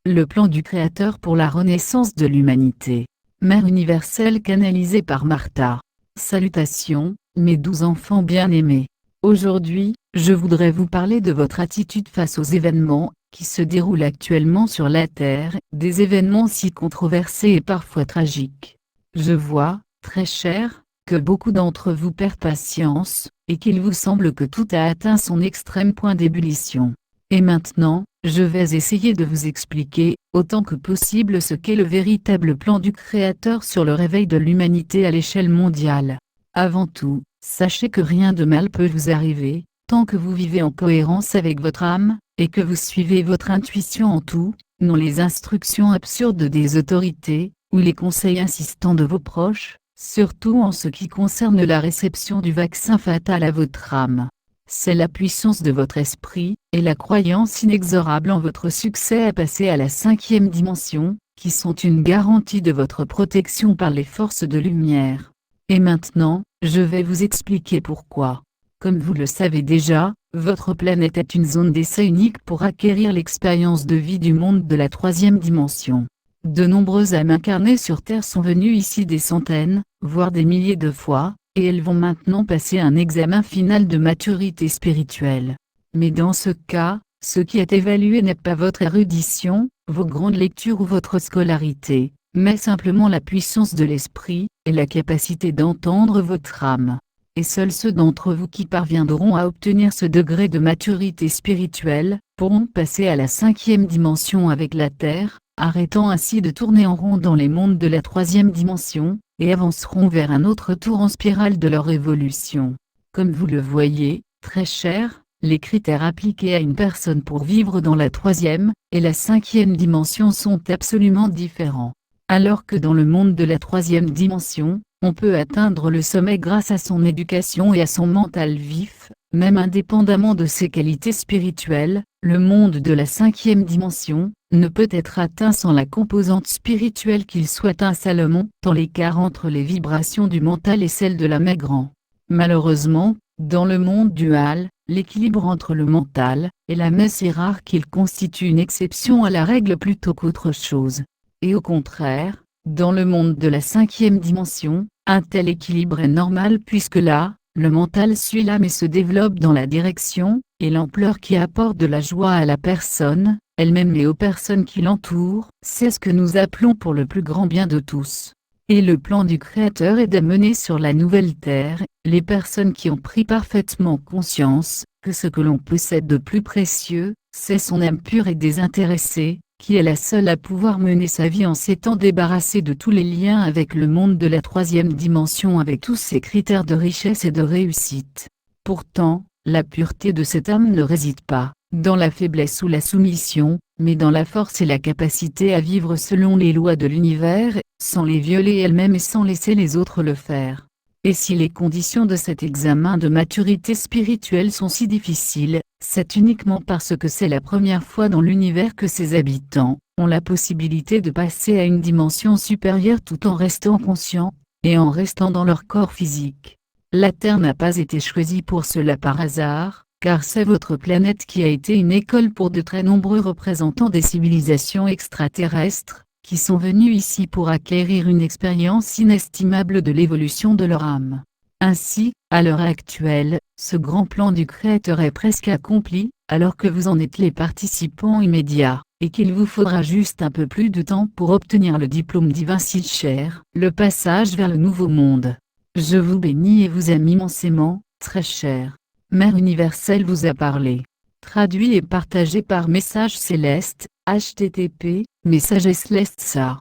le plan du Créateur pour la renaissance de l'humanité. Mère universelle canalisée par Martha. Salutations, mes doux enfants bien-aimés. Aujourd'hui, je voudrais vous parler de votre attitude face aux événements qui se déroulent actuellement sur la Terre, des événements si controversés et parfois tragiques. Je vois, très cher, que beaucoup d'entre vous perdent patience, et qu'il vous semble que tout a atteint son extrême point d'ébullition. Et maintenant, je vais essayer de vous expliquer, autant que possible, ce qu'est le véritable plan du Créateur sur le réveil de l'humanité à l'échelle mondiale. Avant tout, sachez que rien de mal peut vous arriver, tant que vous vivez en cohérence avec votre âme, et que vous suivez votre intuition en tout, non les instructions absurdes des autorités, ou les conseils insistants de vos proches, surtout en ce qui concerne la réception du vaccin fatal à votre âme. C'est la puissance de votre esprit, et la croyance inexorable en votre succès à passer à la 5e dimension, qui sont une garantie de votre protection par les forces de lumière. Et maintenant, je vais vous expliquer pourquoi. Comme vous le savez déjà, votre planète est une zone d'essai unique pour acquérir l'expérience de vie du monde de la 3e dimension. De nombreuses âmes incarnées sur Terre sont venues ici des centaines, voire des milliers de fois, et elles vont maintenant passer un examen final de maturité spirituelle. Mais dans ce cas, ce qui est évalué n'est pas votre érudition, vos grandes lectures ou votre scolarité, mais simplement la puissance de l'esprit, et la capacité d'entendre votre âme. Et seuls ceux d'entre vous qui parviendront à obtenir ce degré de maturité spirituelle, pourront passer à la 5e dimension avec la Terre, arrêtant ainsi de tourner en rond dans les mondes de la 3e dimension, et avanceront vers un autre tour en spirale de leur évolution. Comme vous le voyez, très cher, les critères appliqués à une personne pour vivre dans la 3e et la 5e dimension sont absolument différents. Alors que dans le monde de la 3e dimension, on peut atteindre le sommet grâce à son éducation et à son mental vif, même indépendamment de ses qualités spirituelles, le monde de la 5e dimension ne peut être atteint sans la composante spirituelle qu'il soit un Salomon, tant l'écart entre les vibrations du mental et celles de l'âme est grand. Malheureusement, dans le monde dual, l'équilibre entre le mental et l'âme est si rare qu'il constitue une exception à la règle plutôt qu'autre chose. Et au contraire, dans le monde de la 5e dimension, un tel équilibre est normal puisque là, le mental suit l'âme et se développe dans la direction et l'ampleur qui apporte de la joie à la personne, elle-même et aux personnes qui l'entourent. C'est ce que nous appelons pour le plus grand bien de tous. Et le plan du Créateur est d'amener sur la nouvelle terre, les personnes qui ont pris parfaitement conscience que ce que l'on possède de plus précieux, c'est son âme pure et désintéressée, qui est la seule à pouvoir mener sa vie en s'étant débarrassée de tous les liens avec le monde de la 3e dimension avec tous ses critères de richesse et de réussite. Pourtant, la pureté de cette âme ne réside pas dans la faiblesse ou la soumission, mais dans la force et la capacité à vivre selon les lois de l'univers, sans les violer elle-même et sans laisser les autres le faire. Et si les conditions de cet examen de maturité spirituelle sont si difficiles, c'est uniquement parce que c'est la première fois dans l'univers que ses habitants ont la possibilité de passer à une dimension supérieure tout en restant conscients, et en restant dans leur corps physique. La Terre n'a pas été choisie pour cela par hasard, car c'est votre planète qui a été une école pour de très nombreux représentants des civilisations extraterrestres, qui sont venus ici pour acquérir une expérience inestimable de l'évolution de leur âme. Ainsi, à l'heure actuelle, ce grand plan du Créateur est presque accompli, alors que vous en êtes les participants immédiats, et qu'il vous faudra juste un peu plus de temps pour obtenir le diplôme divin si cher, le passage vers le nouveau monde. Je vous bénis et vous aime immensément, très cher. Mère universelle vous a parlé. Traduit et partagé par Message Céleste, http://messagesceleste.sa.